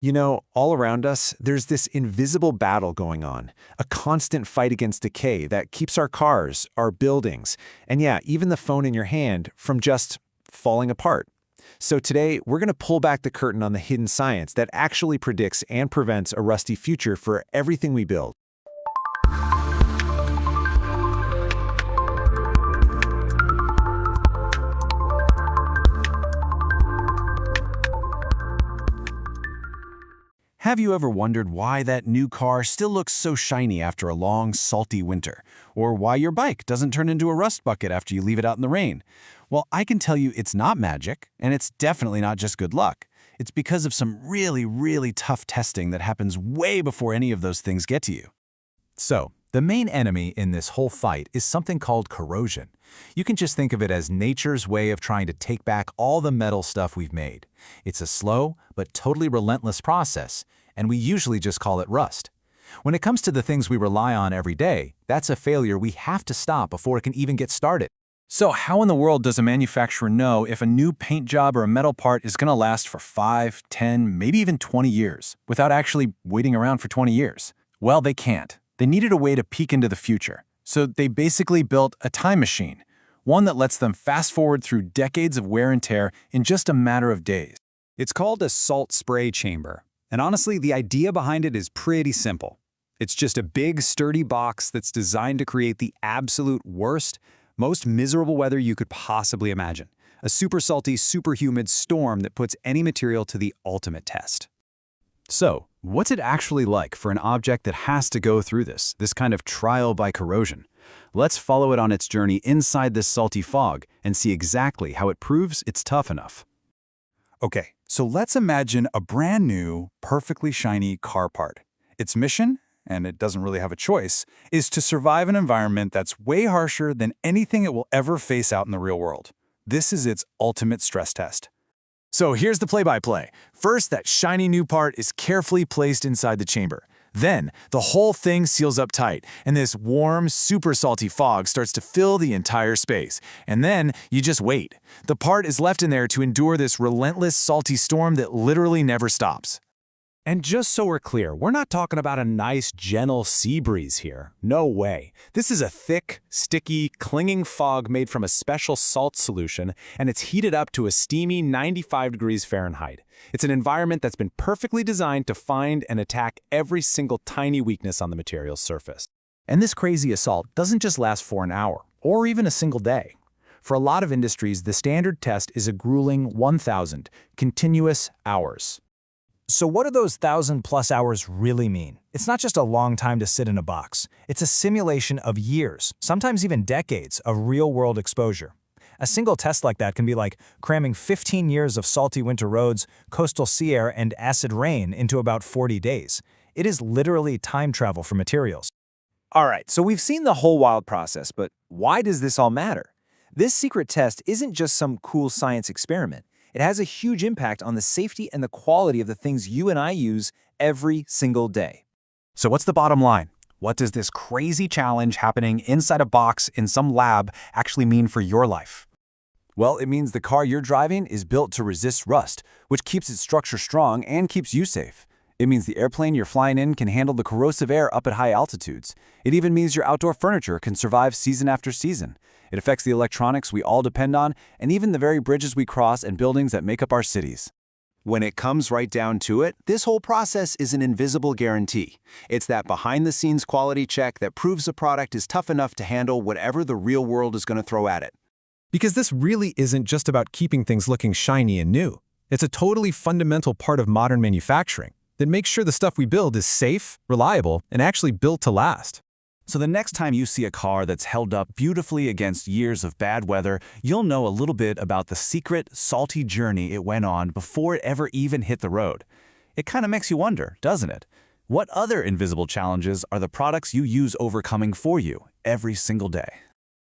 You know, all around us, there's this invisible battle going on, a constant fight against decay that keeps our cars, our buildings, and yeah, even the phone in your hand from just falling apart. So today, we're going to pull back the curtain on the hidden science that actually predicts and prevents a rusty future for everything we build. Have you ever wondered why that new car still looks so shiny after a long, salty winter? Or why your bike doesn't turn into a rust bucket after you leave it out in the rain? Well, I can tell you it's not magic, and it's definitely not just good luck. It's because of some really tough testing that happens way before any of those things get to you. So, the main enemy in this whole fight is something called corrosion. You can just think of it as nature's way of trying to take back all the metal stuff we've made. It's a slow but totally relentless process, and we usually just call it rust. When it comes to the things we rely on every day, that's a failure we have to stop before it can even get started. So how in the world does a manufacturer know if a new paint job or a metal part is going to last for 5, 10, maybe even 20 years without actually waiting around for 20 years? Well, they can't. They needed a way to peek into the future. So they basically built a time machine, one that lets them fast forward through decades of wear and tear in just a matter of days. It's called a salt spray chamber, and honestly, the idea behind it is pretty simple. It's just a big, sturdy box that's designed to create the absolute worst, most miserable weather you could possibly imagine. A super salty, super humid storm that puts any material to the ultimate test. So, what's it actually like for an object that has to go through this kind of trial by corrosion? Let's follow it on its journey inside this salty fog and see exactly how it proves it's tough enough. Okay, so let's imagine a brand new, perfectly shiny car part. Its mission, and it doesn't really have a choice, is to survive an environment that's way harsher than anything it will ever face out in the real world. This is its ultimate stress test. So here's the play-by-play. First, that shiny new part is carefully placed inside the chamber. Then, the whole thing seals up tight, and this warm, super salty fog starts to fill the entire space. And then, you just wait. The part is left in there to endure this relentless, salty storm that literally never stops. And just so we're clear, we're not talking about a nice, gentle sea breeze here. No way. This is a thick, sticky, clinging fog made from a special salt solution, and it's heated up to a steamy 95 degrees Fahrenheit. It's an environment that's been perfectly designed to find and attack every single tiny weakness on the material's surface. And this crazy assault doesn't just last for an hour, or even a single day. For a lot of industries, the standard test is a grueling 1,000 continuous hours. So what do those 1,000+ hours really mean? It's not just a long time to sit in a box. It's a simulation of years, sometimes even decades, of real-world exposure. A single test like that can be like cramming 15 years of salty winter roads, coastal sea air, and acid rain into about 40 days. It is literally time travel for materials. All right, so we've seen the whole wild process, but why does this all matter? This secret test isn't just some cool science experiment. It has a huge impact on the safety and the quality of the things you and I use every single day. So what's the bottom line? What does this crazy challenge happening inside a box in some lab actually mean for your life? Well, it means the car you're driving is built to resist rust, which keeps its structure strong and keeps you safe. It means the airplane you're flying in can handle the corrosive air up at high altitudes. It even means your outdoor furniture can survive season after season. It affects the electronics we all depend on, and even the very bridges we cross and buildings that make up our cities. When it comes right down to it, this whole process is an invisible guarantee. It's that behind-the-scenes quality check that proves a product is tough enough to handle whatever the real world is going to throw at it. Because this really isn't just about keeping things looking shiny and new. It's a totally fundamental part of modern manufacturing that makes sure the stuff we build is safe, reliable, and actually built to last. So the next time you see a car that's held up beautifully against years of bad weather, you'll know a little bit about the secret, salty journey it went on before it ever even hit the road. It kind of makes you wonder, doesn't it? What other invisible challenges are the products you use overcoming for you every single day?